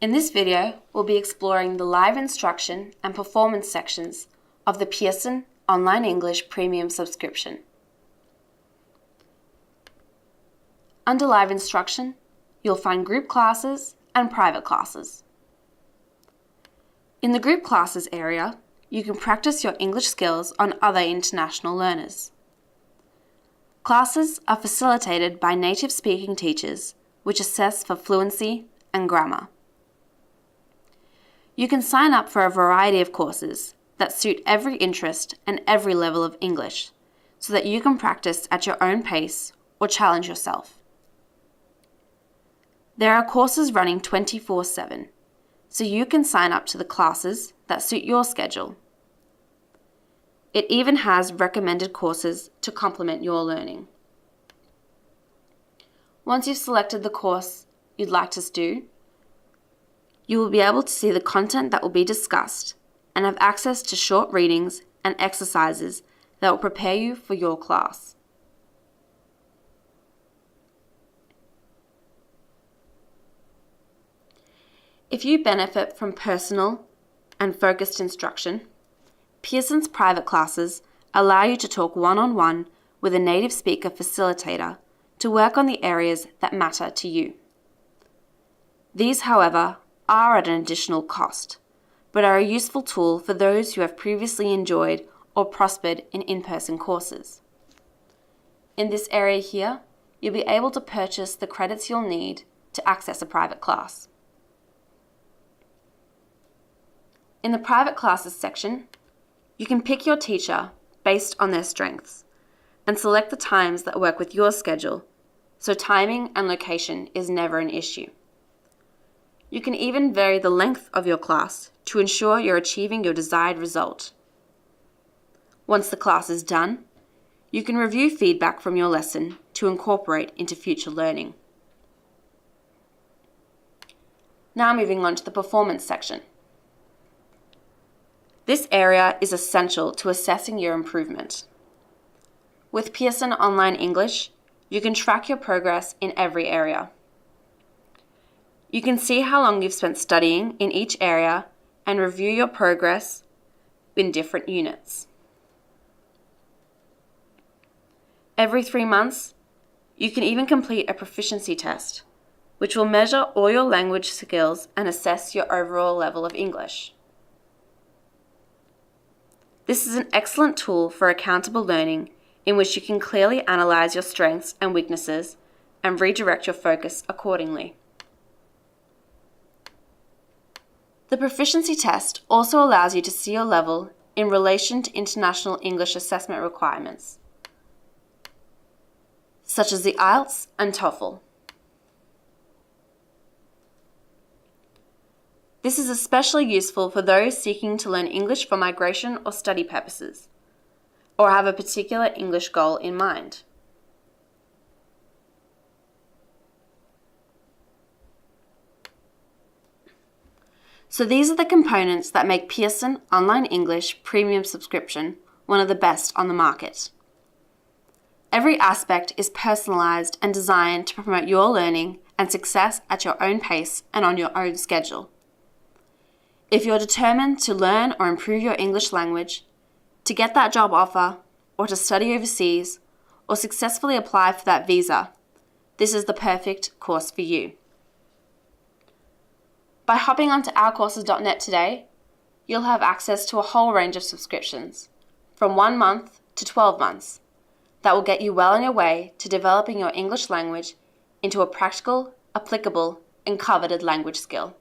In this video, we'll be exploring the live instruction and performance sections of the Pearson Online English Premium subscription. Under live instruction, you'll find group classes and private classes. In the group classes area, you can practice your English skills on other international learners. Classes are facilitated by native speaking teachers, which assess for fluency and grammar. You can sign up for a variety of courses that suit every interest and every level of English, so that you can practice at your own pace or challenge yourself. There are courses running 24/7, so you can sign up to the classes that suit your schedule. It even has recommended courses to complement your learning. Once you've selected the course you'd like to do, you will be able to see the content that will be discussed and have access to short readings and exercises that will prepare you for your class. If you benefit from personal and focused instruction, Pearson's private classes allow you to talk one-on-one with a native speaker facilitator to work on the areas that matter to you. These, however, are at an additional cost, but are a useful tool for those who have previously enjoyed or prospered in in-person courses. In this area here, you'll be able to purchase the credits you'll need to access a private class. In the private classes section, you can pick your teacher based on their strengths and select the times that work with your schedule, so timing and location is never an issue. You can even vary the length of your class to ensure you're achieving your desired result. Once the class is done, you can review feedback from your lesson to incorporate into future learning. Now moving on to the performance section. This area is essential to assessing your improvement. With Pearson Online English, you can track your progress in every area. You can see how long you've spent studying in each area and review your progress in different units. Every 3 months, you can even complete a proficiency test, which will measure all your language skills and assess your overall level of English. This is an excellent tool for accountable learning in which you can clearly analyze your strengths and weaknesses and redirect your focus accordingly. The Proficiency Test also allows you to see your level in relation to international English assessment requirements, such as the IELTS and TOEFL. This is especially useful for those seeking to learn English for migration or study purposes, or have a particular English goal in mind. So these are the components that make Pearson Online English Premium subscription one of the best on the market. Every aspect is personalized and designed to promote your learning and success at your own pace and on your own schedule. If you're determined to learn or improve your English language, to get that job offer, or to study overseas, or successfully apply for that visa, this is the perfect course for you. By hopping onto ourcourses.net today, you'll have access to a whole range of subscriptions, from 1 month to 12 months, that will get you well on your way to developing your English language into a practical, applicable, and coveted language skill.